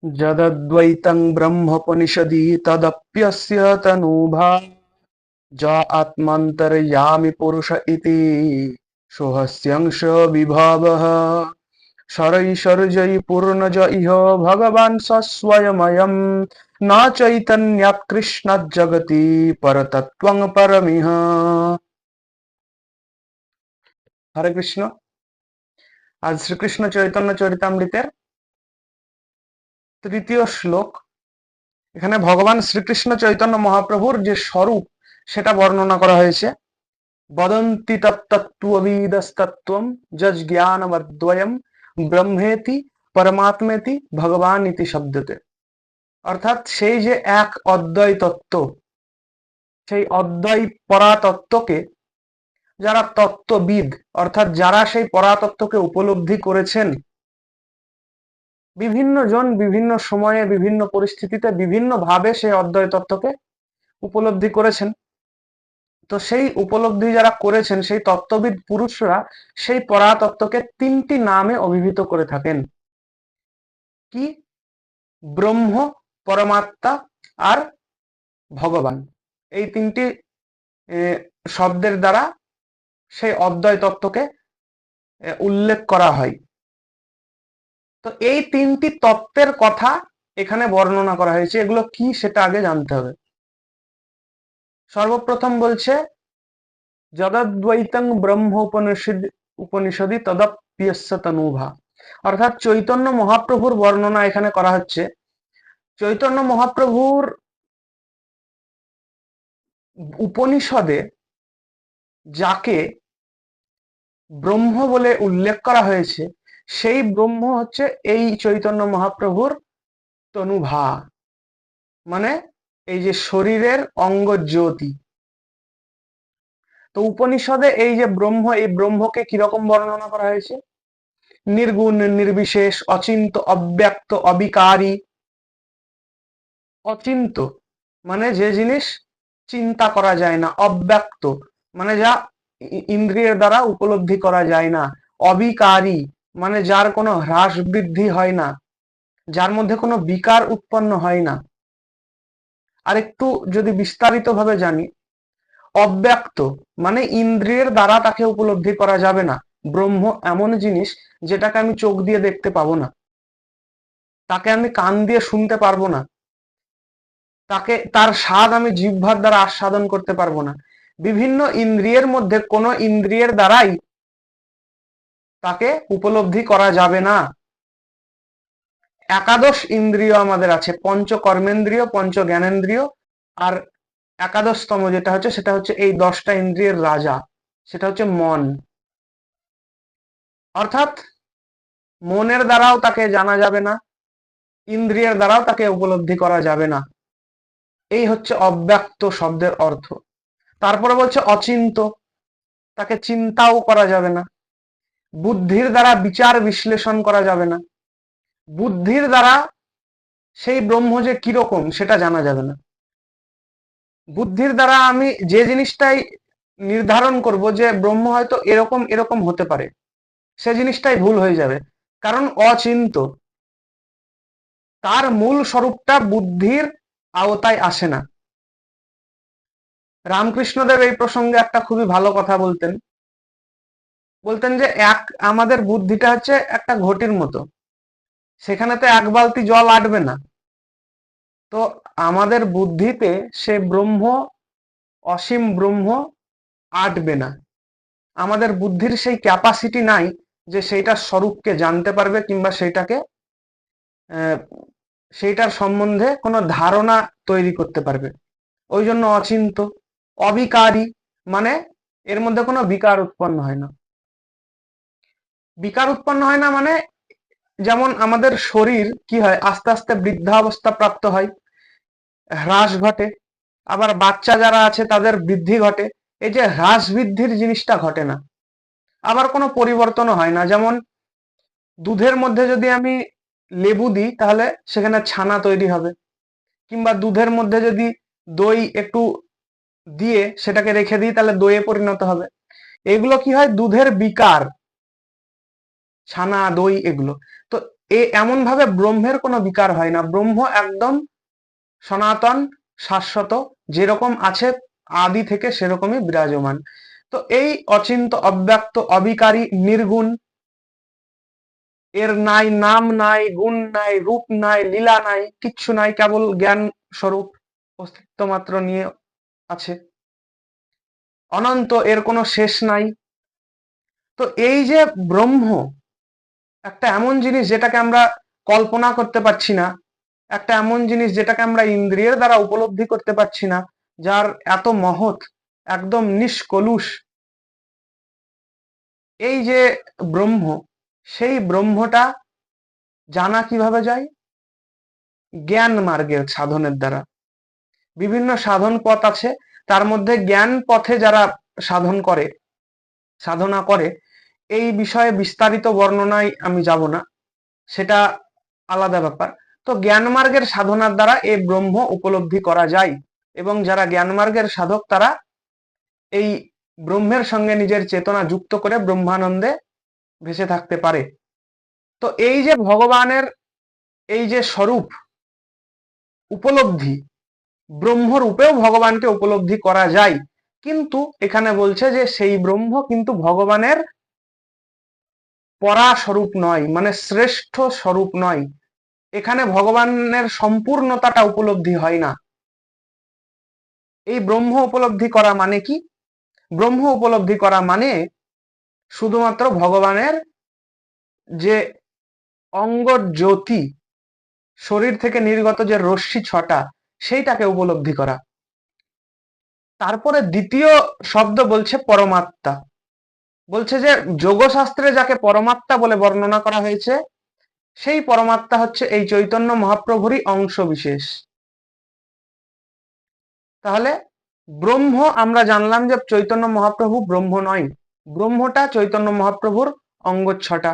যদদ্বৈতং ব্রহ্মোপনিষদি তদপ্যস্য তনুভা য আত্মান্তর্যামি পুরুষ ইতি সোহস্যংশ বিভাবঃ শরৈশর্যৈ পূর্ণজ ইহ ভগবান স্বয়ময়ম ন চৈতন্যাৎ কৃষ্ণাৎ জগতি পরতত্ত্বং পরমিহ। হরে কৃষ্ণ। আজ শ্রীকৃষ্ণ চৈতন্য চরিতামৃতের তৃতীয় শ্লোক। এখানে ভগবান শ্রীকৃষ্ণ চৈতন্য মহাপ্রভুর যে স্বরূপ সেটা বর্ণনা করা হয়েছে। বদন্তি তত্ত্ববিদস্তত্ত্বম যজ্ঞানমদ্বয়ম ব্রহ্মেতি পরমাত্মেতি ভগবান ইতি শব্দতে। অর্থাৎ সেই যে এক অদ্বয় তত্ত্ব, সেই অদ্বয় পরাতত্ত্বকে যারা তত্ত্ববিদ অর্থাৎ যারা সেই পরাতত্ত্বকে উপলব্ধি করেছেন, বিভিন্ন জন বিভিন্ন সময়ে বিভিন্ন পরিস্থিতিতে বিভিন্ন ভাবে সেই অদ্বয় তত্ত্বকে উপলব্ধি করেছেন। তো সেই উপলব্ধি যারা করেছেন সেই তত্ত্ববিদ পুরুষরা সেই পরাতত্ত্বকে তিনটি নামে অভিহিত করে থাকেন। কি? ব্রহ্ম, পরমাত্মা আর ভগবান। এই তিনটি শব্দের দ্বারা সেই অদ্বয় তত্ত্বকে উল্লেখ করা হয়। তো এই তিনটি তত্ত্বের কথা এখানে বর্ণনা করা হয়েছে। এগুলো কি সেটা আগে জানতে হবে। সর্বপ্রথম বলছে যদদ্বৈতং উপনিষদি তদপ্যস্য তনুভা। অর্থাৎ চৈতন্য মহাপ্রভুর বর্ণনা এখানে করা হচ্ছে। চৈতন্য মহাপ্রভুর উপনিষদে যাকে ব্রহ্ম বলে উল্লেখ করা হয়েছে সেই ব্রহ্ম হচ্ছে এই চৈতন্য মহাপ্রভুর তনুভা, মানে এই যে শরীরের অঙ্গ জ্যোতি। তো উপনিষদে এই যে ব্রহ্ম, এই ব্রহ্মকে কিরকম বর্ণনা করা হয়েছে? নির্গুণ, নির্বিশেষ, অচিন্ত, অব্যক্ত, অবিকারী। অচিন্ত মানে যে জিনিস চিন্তা করা যায় না, অব্যক্ত মানে যা ইন্দ্রিয়ের দ্বারা উপলব্ধি করা যায় না, অবিকারী মানে যার কোনো হ্রাস বৃদ্ধি হয় না, যার মধ্যে কোনো বিকার উৎপন্ন হয় না। আর একটু যদি বিস্তারিত ভাবে জানি, অব্যক্ত মানে ইন্দ্রিয়ের দ্বারা তাকে উপলব্ধি করা যাবে না। ব্রহ্ম এমন জিনিস যেটাকে আমি চোখ দিয়ে দেখতে পাবো না, তাকে আমি কান দিয়ে শুনতে পারবো না, তাকে তার স্বাদ আমি জিহ্বার দ্বারা আস্বাদন করতে পারবো না। বিভিন্ন ইন্দ্রিয়ের মধ্যে কোন ইন্দ্রিয়ের দ্বারাই তাকে উপলব্ধি করা যাবে না। একাদশ ইন্দ্রিয় আমাদের আছে, পঞ্চ কর্মেন্দ্রিয়, পঞ্চ জ্ঞানেন্দ্রিয়, আর একাদশতম যেটা হচ্ছে সেটা হচ্ছে এই 10টা ইন্দ্রিয়ের রাজা, সেটা হচ্ছে মন। অর্থাৎ মনের দ্বারাও তাকে জানা যাবে না, ইন্দ্রিয়ের দ্বারাও তাকে উপলব্ধি করা যাবে না। এই হচ্ছে অব্যক্ত শব্দের অর্থ। তারপরে বলছে অচিন্ত, তাকে চিন্তাও করা যাবে না, বুদ্ধির দ্বারা বিচার বিশ্লেষণ করা যাবে না, বুদ্ধির দ্বারা সেই ব্রহ্ম যে কিরকম সেটা জানা যাবে না। বুদ্ধির দ্বারা আমি যে জিনিসটাই নির্ধারণ করব যে ব্রহ্ম হয়তো এরকম এরকম হতে পারে, সে জিনিসটাই ভুল হয়ে যাবে, কারণ অচিন্ত। তার মূল স্বরূপটা বুদ্ধির আওতায় আসে না। রামকৃষ্ণদেব এই প্রসঙ্গে একটা খুবই ভালো কথা বলতেন। বলতেন যে আমাদের বুদ্ধিটা হচ্ছে একটা ঘটির মতো, সেখানে তো এক বালতি জল আটবে না। তো আমাদের বুদ্ধিতে সে ব্রহ্ম, অসীম ব্রহ্ম আটবে না। আমাদের বুদ্ধির সেই ক্যাপাসিটি নাই যে সেইটার স্বরূপকে জানতে পারবে কিংবা সেইটার সম্বন্ধে কোনো ধারণা তৈরি করতে পারবে। ওই জন্য অচিন্ত। অবিকারী মানে এর মধ্যে কোনো বিকার উৎপন্ন হয় না। বিকার উৎপন্ন হয় না মানে যেমন আমাদের শরীর কি হয়, আস্তে আস্তে বৃদ্ধাবস্থা প্রাপ্ত হয়, হ্রাস ঘটে। আবার বাচ্চা যারা আছে তাদের বৃদ্ধি ঘটে। এই যে হ্রাস বৃদ্ধির জিনিসটা ঘটে না। আবার কোনো পরিবর্তনও হয় না। যেমন দুধের মধ্যে যদি আমি লেবু দিই তাহলে সেখানে ছানা তৈরি হবে, কিংবা দুধের মধ্যে যদি দই একটু দিয়ে সেটাকে রেখে দিই তাহলে দইয়ে পরিণত হবে। এগুলো কি হয়? দুধের বিকার, ছানা, দই এগুলো। তো এমন ভাবে ব্রহ্মের কোনো বিকার হয় না। ব্রহ্ম একদম সনাতন, শাশ্বত, যেরকম আছে আদি থেকে সেরকমই বিরাজমান। তো এই অচিন্ত, অব্যক্ত, অবিকারী, নির্গুণ, এর নাই নাম, নাই গুণ, নাই রূপ, নাই লীলা, নাই কিচ্ছু নাই, কেবল জ্ঞান স্বরূপ অস্তিত্ব মাত্র নিয়ে আছে। অনন্ত, এর কোনো শেষ নাই। তো এই যে ব্রহ্ম একটা এমন জিনিস যেটাকে আমরা কল্পনা করতে পারছি না, একটা এমন জিনিস যেটাকে আমরা ইন্দ্রিয়ের দ্বারা উপলব্ধি করতে পারছি না, যার এত মহৎ, একদম নিষ্কলুষ এই যে ব্রহ্ম, সেই ব্রহ্মটা জানা কিভাবে যায়? জ্ঞান মার্গের সাধনের দ্বারা। বিভিন্ন সাধন পথ আছে, তার মধ্যে জ্ঞান পথে যারা সাধন করে, সাধনা করে, এই বিষয়ে বিস্তারিত বর্ণনায় আমি যাব না, সেটা আলাদা ব্যাপার। তো জ্ঞান মার্গের সাধনার দ্বারা এই ব্রহ্ম উপলব্ধি করা যায়, এবং যারা জ্ঞান মার্গের সাধক তারা এই ব্রহ্মের সঙ্গে নিজের চেতনা যুক্ত করে ব্রহ্মানন্দে ভেসে থাকতে পারে। তো এই যে ভগবানের এই যে স্বরূপ উপলব্ধি, ব্রহ্মরূপেও ভগবানকে উপলব্ধি করা যায়, কিন্তু এখানে বলছে যে সেই ব্রহ্ম কিন্তু ভগবানের পরা স্বরূপ নয়, মানে শ্রেষ্ঠ স্বরূপ নয়। এখানে ভগবানের সম্পূর্ণতাটা উপলব্ধি হয় না। এই ব্রহ্ম উপলব্ধি করা মানে কি? ব্রহ্ম উপলব্ধি করা মানে শুধুমাত্র ভগবানের যে অঙ্গ জ্যোতি, শরীর থেকে নির্গত যে রশ্মি ছটা, সেইটাকে উপলব্ধি করা। তারপরে দ্বিতীয় শব্দ বলছে পরমাত্মা। বলছে যে যোগশাস্ত্রে যাকে পরমাত্মা বলে বর্ণনা করা হয়েছে, সেই পরমাত্মা হচ্ছে এই চৈতন্য মহাপ্রভুরই অংশ বিশেষ। তাহলে ব্রহ্ম আমরা জানলাম যে চৈতন্য মহাপ্রভু ব্রহ্ম নয়, ব্রহ্মটা চৈতন্য মহাপ্রভুর অঙ্গ ছটা।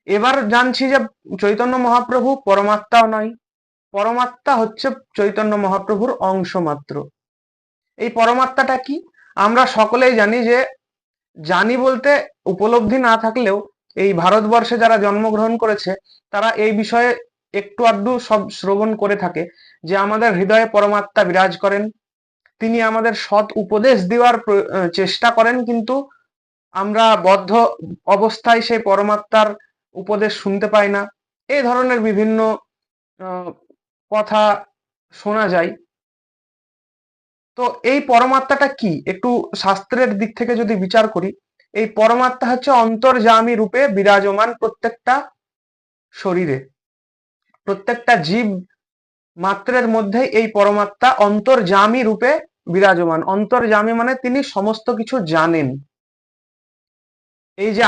এবার জানছি যে চৈতন্য মহাপ্রভু পরমাত্মাও নয়, পরমাত্মা হচ্ছে চৈতন্য মহাপ্রভুর অংশ মাত্র। এই পরমাত্মাটা কি? আমরা সকলেই জানি, যে জানি বলতে উপলব্ধি না থাকলেও এই ভারতবর্ষে যারা জন্মগ্রহণ করেছে তারা এই বিষয়ে একটু আধটু সব শ্রবণ করে থাকে, যে আমাদের হৃদয়ে পরমাত্মা বিরাজ করেন, তিনি আমাদের সৎ উপদেশ দেওয়ার চেষ্টা করেন, কিন্তু আমরা বদ্ধ অবস্থায় সেই পরমাত্মার উপদেশ শুনতে পাই না। এই ধরনের বিভিন্ন কথা শোনা যায়। তো এই পরমাত্মাটা কি, একটু শাস্ত্রের দিক থেকে যদি বিচার করি, এই পরমাত্মা হচ্ছে অন্তর্যামী রূপে বিরাজমান প্রত্যেকটা শরীরে, প্রত্যেকটা জীব মাত্রের মধ্যে এই পরমাত্মা অন্তর্যামী রূপে বিরাজমান। অন্তর্যামী মানে তিনি সমস্ত কিছু জানেন। এই যে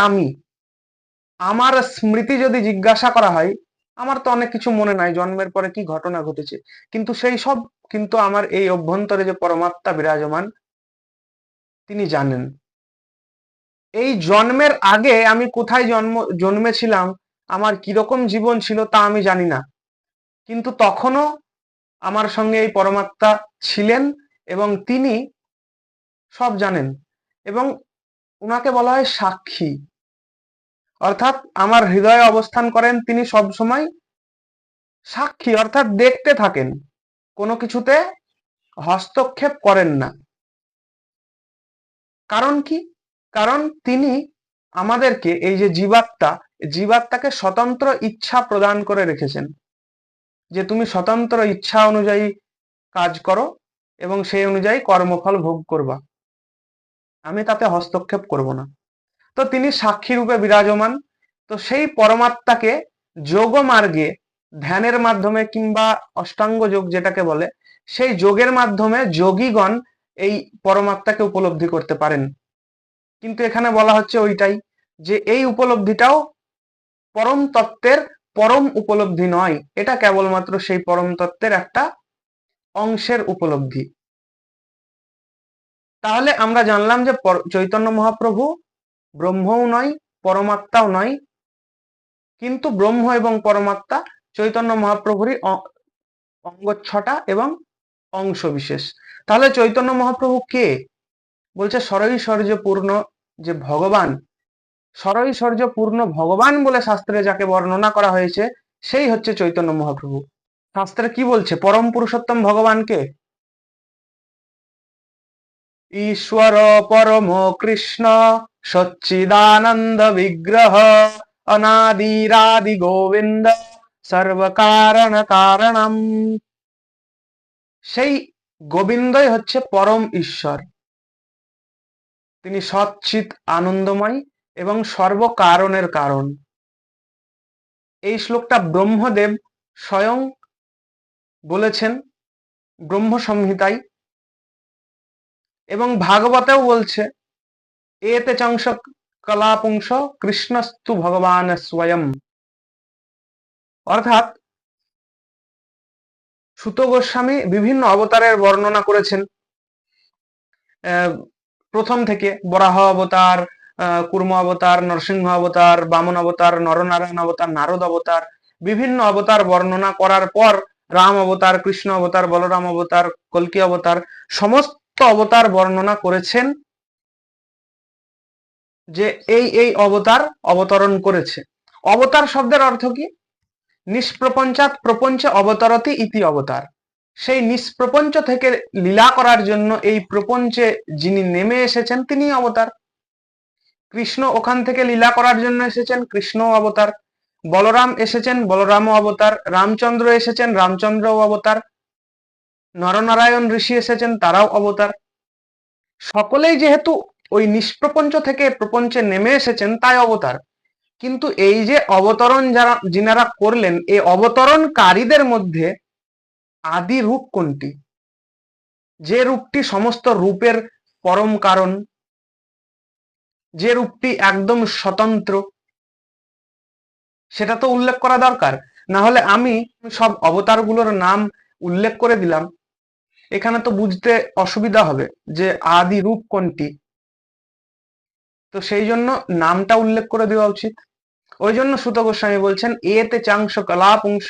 আমার স্মৃতি যদি জিজ্ঞাসা করা হয়, আমার তো অনেক কিছু মনে নাই, জন্মের পরে কি ঘটনা ঘটেছে, কিন্তু সেই সব কিন্তু আমার এই অভ্যন্তরে যে পরমাত্মা বিরাজমান তিনি জানেন। এই জন্মের আগে আমি কোথায় জন্মেছিলাম, আমার কিরকম জীবন ছিল তা আমি জানি না, কিন্তু তখনও আমার সঙ্গে এই পরমাত্মা ছিলেন এবং তিনি সব জানেন। এবং উনাকে বলা হয় সাক্ষী, অর্থাৎ আমার হৃদয়ে অবস্থান করেন তিনি সব সময় সাক্ষী, অর্থাৎ দেখতে থাকেন, কোনো কিছুতে হস্তক্ষেপ করেন না। কারণ কি? কারণ তিনি আমাদেরকে এই যে জীবাত্মাকে স্বতন্ত্র ইচ্ছা প্রদান করে রেখেছেন, যে তুমি স্বতন্ত্র ইচ্ছা অনুযায়ী কাজ করো এবং সেই অনুযায়ী কর্মফল ভোগ করবা, আমি তাতে হস্তক্ষেপ করব না। তো তিনি সাক্ষী রূপে বিরাজমান। তো সেই পরমাত্মাকে যোগ মার্গে, ধ্যানের মাধ্যমে কিংবা অষ্টাঙ্গ যোগ যেটাকে বলে, সেই যোগের মাধ্যমে যোগীগণ এই পরমাত্মাকে উপলব্ধি করতে পারেন। কিন্তু এখানে বলা হচ্ছে ওইটাই, যে এই উপলব্ধিটাও পরম তত্ত্বের পরম উপলব্ধি নয়, এটা কেবলমাত্র সেই পরম তত্ত্বের একটা অংশের উপলব্ধি। তাহলে আমরা জানলাম যে চৈতন্য মহাপ্রভু ব্রহ্মও নয়, পরমাত্মাও নয়, কিন্তু ব্রহ্ম এবং পরমাত্মা চৈতন্য মহাপ্রভুরই অঙ্গ ছটা এবং অংশ বিশেষ। তাহলে চৈতন্য মহাপ্রভু কে? বলছে সরৈশ্বর্য পূর্ণ যে ভগবান, ষড়ৈশ্বর্য পূর্ণ ভগবান বলে শাস্ত্রে যাকে বর্ণনা করা হয়েছে সেই হচ্ছে চৈতন্য মহাপ্রভু। শাস্ত্রে কি বলছে পরম পুরুষোত্তম ভগবানকে? ঈশ্বর পরম কৃষ্ণ সচ্চিদানন্দ বিগ্রহ অনাদিরাদি গোবিন্দ সর্বকারণ কারণম। সেই গোবিন্দই হচ্ছে পরম ঈশ্বর, তিনি সচ্চিৎ আনন্দময় এবং সর্বকারণের কারণ। এই শ্লোকটা ব্রহ্মদেব স্বয়ং বলেছেন ব্রহ্ম সংহিতায়, এবং ভাগবতেও বলছে এতে চংস কলাপুংস কৃষ্ণস্তু ভগবান স্বয়ং। অর্থাৎ সুত গোস্বামী বিভিন্ন অবতারের বর্ণনা করেছেন, প্রথম থেকে বরাহ অবতার, কুর্ম অবতার, নরসিংহ অবতার, বামন অবতার, নরনারায়ণ অবতার, নারদ অবতার, বিভিন্ন অবতার বর্ণনা করার পর রাম অবতার, কৃষ্ণ অবতার, বলরাম অবতার, কল্কি অবতার, সমস্ত অবতার বর্ণনা করেছেন যে এই এই অবতার অবতরণ করেছে। অবতার শব্দের অর্থ কি? নিষ্প্রপঞ্চাৎ প্রপঞ্চে অবতরতি ইতি অবতার। সেই নিষ্প্রপঞ্চ থেকে লীলা করার জন্য এই প্রপঞ্চে যিনি নেমে এসেছেন তিনি অবতার। কৃষ্ণ ওখান থেকে লীলা করার জন্য এসেছেন, কৃষ্ণ অবতার। বলরাম এসেছেন, বলরাম অবতার। রামচন্দ্র এসেছেন, রামচন্দ্র অবতার। নরনারায়ণ ঋষি এসেছেন, তারাও অবতার। সকলেই যেহেতু ওই নিষ্প্রপঞ্চ থেকে প্রপঞ্চে নেমে এসেছেন তাই অবতার। কিন্তু এই যে অবতরণ যারা যিনারা করলেন, এই অবতরণকারীদের মধ্যে আদি রূপ কোনটি? যে রূপটি সমস্ত রূপের পরম কারণ, যে রূপটি একদম স্বতন্ত্র, সেটা তো উল্লেখ করা দরকার। না হলে আমি সব অবতারগুলোর নাম উল্লেখ করে দিলাম, এখানে তো বুঝতে অসুবিধা হবে যে আদি রূপ কোনটি। তো সেই জন্য নামটা উল্লেখ করে দেওয়া উচিত। ওই জন্য সুত গোস্বামী বলছেন এতে চাংশ কলাপুংস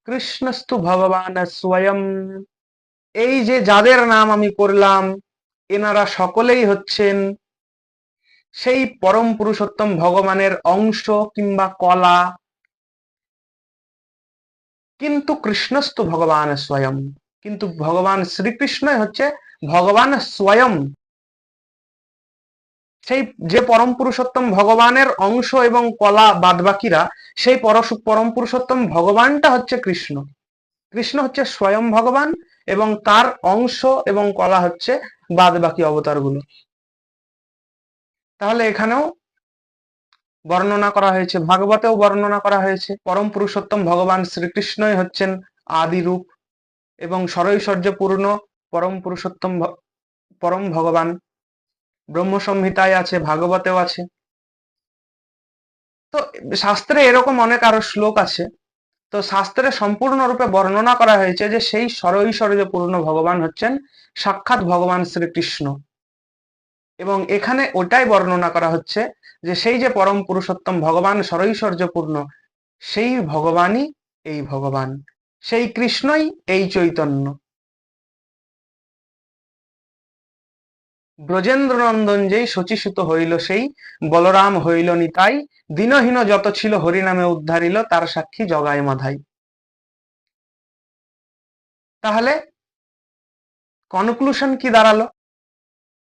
কৃষ্ণস্তু ভগবান স্বয়ং। এই যে যাদের নাম আমি করলাম এনারা সকলেই হচ্ছেন সেই পরম পুরুষোত্তম ভগবানের অংশ কিংবা কলা। কিন্তু কৃষ্ণস্তু ভগবান স্বয়ং, কিন্তু ভগবান শ্রীকৃষ্ণই হচ্ছে ভগবান স্বয়ং। সেই যে পরম পুরুষোত্তম ভগবানের অংশ এবং কলা বাদবাকিরা, সেই পরম পুরুষোত্তম ভগবানটা হচ্ছে কৃষ্ণ। কৃষ্ণ হচ্ছে স্বয়ং ভগবান এবং তার অংশ এবং কলা হচ্ছে বাদবাকি অবতারগুলো। তাহলে এখানেও বর্ণনা করা হয়েছে, ভাগবতেও বর্ণনা করা হয়েছে পরম পুরুষোত্তম ভগবান শ্রীকৃষ্ণই হচ্ছেন আদি রূপ এবং ষড়ৈশ্বর্যপূর্ণ পরম পুরুষোত্তম পরম ভগবান। ব্রহ্ম সংহিতায় আছে, ভাগবতেও আছে। তো শাস্ত্রে এরকম অনেক আরো শ্লোক আছে। তো শাস্ত্রে সম্পূর্ণরূপে বর্ণনা করা হয়েছে যে সেই ষড়ৈশ্বর্যপূর্ণ ভগবান হচ্ছেন সাক্ষাৎ ভগবান শ্রীকৃষ্ণ। এবং এখানে ওটাই বর্ণনা করা হচ্ছে যে সেই যে পরম পুরুষোত্তম ভগবান ষড়ৈশ্বর্যপূর্ণ, সেই ভগবানই এই ভগবান, সেই কৃষ্ণই এই চৈতন্য। ব্রজেন্দ্র নন্দন যেই শচীসুত হইল সেই বলরাম হইল নিতাই, দীনহীন যত ছিল হরিনামে উদ্ধারিল তার সাক্ষী জগায় মাধাই। তাহলে কনক্লুশন কি দাঁড়ালো?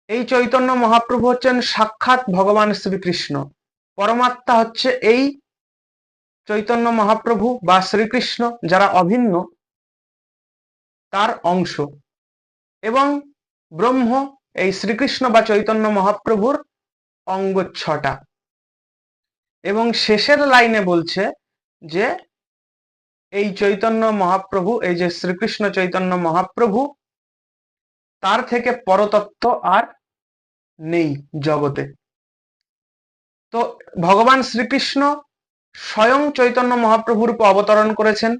এই চৈতন্য মহাপ্রভু হচ্ছেন সাক্ষাৎ ভগবান শ্রীকৃষ্ণ। পরমাত্মা হচ্ছে এই চৈতন্য মহাপ্রভু বা শ্রীকৃষ্ণ, যারা অভিন্ন তার অংশ। এবং ব্রহ্ম এই শ্রীকৃষ্ণ বা চৈতন্য মহাপ্রভুর অঙ্গ 6টা। এবং শেষের লাইনে বলছে যে এই চৈতন্য মহাপ্রভু, এই যে শ্রীকৃষ্ণ চৈতন্য মহাপ্রভু, তার থেকে পরতত্ত্ব আর নেই জগতে। তো ভগবান শ্রীকৃষ্ণ স্বয়ং চৈতন্য মহাপ্রভু রূপে অবতরণ করেছেন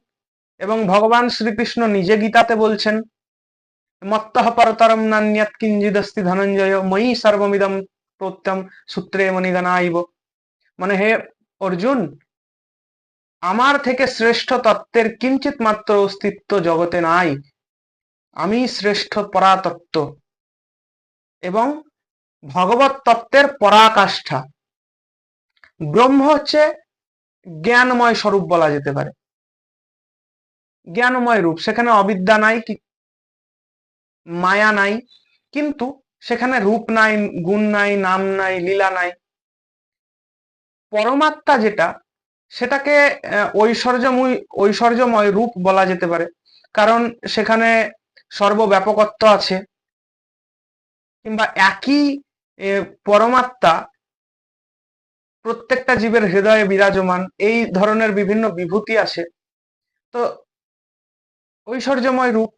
এবং ভগবান শ্রীকৃষ্ণ নিজে গীতাতে বলছেন মত্তঃ পরতরম নান্যৎ কিঞ্চিদস্তি ধনঞ্জয় ময়ি সর্বমিদম প্রত্যম সূত্রে মণিগণাইব। মানে হে অর্জুন, আমার থেকে শ্রেষ্ঠ তত্ত্বের কিঞ্চিত মাত্র অস্তিত্ব জগতে নাই। আমি শ্রেষ্ঠ পরাতত্ত্ব এবং ভগবত তত্ত্বের পরাকাষ্ঠা। ব্রহ্ম হচ্ছে জ্ঞানময় স্বরূপ বলা যেতে পারে, জ্ঞানময় রূপ। সেখানে অবিদ্যা নাই, মায়া নাই, কিন্তু সেখানে রূপ নাই, গুণ নাই, নাম নাই, লীলা নাই। পরমাত্মা যেটা, সেটাকে ঐশ্বর্যময় রূপ বলা যেতে পারে, কারণ সেখানে সর্বব্যাপকত্ব আছে। কিংবা একই পরমাত্মা প্রত্যেকটা জীবের হৃদয়ে বিরাজমান, এই ধরনের বিভিন্ন বিভূতি আছে, তো ঐশ্বর্যময় রূপ।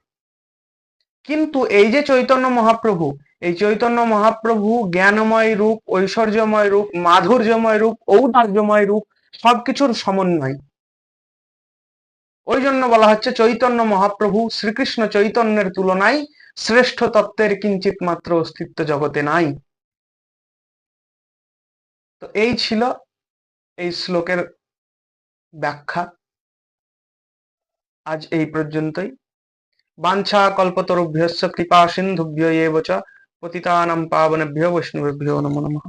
কিন্তু এই যে চৈতন্য মহাপ্রভু, এই চৈতন্য মহাপ্রভু জ্ঞানময় রূপ, ঐশ্বর্যময় রূপ, মাধুর্যময় রূপ, ঔদার্যময় রূপ, সবকিছুর সমন্বয়। ওই জন্য বলা হচ্ছে চৈতন্য মহাপ্রভু শ্রীকৃষ্ণ চৈতন্যের তুলনায় শ্রেষ্ঠ তত্ত্বের কিঞ্চিত মাত্র অস্তিত্ব জগতে নাই। তো এই ছিল এই শ্লোকের ব্যাখ্যা। আজ এই পর্যন্তই। বাঞ্ছা কল্পতরুভ্যশ্চ কৃপা সিন্ধুভ্য এব চ পতিতানাং পাবনেভ্যো বৈষ্ণবেভ্যো নমো নমঃ।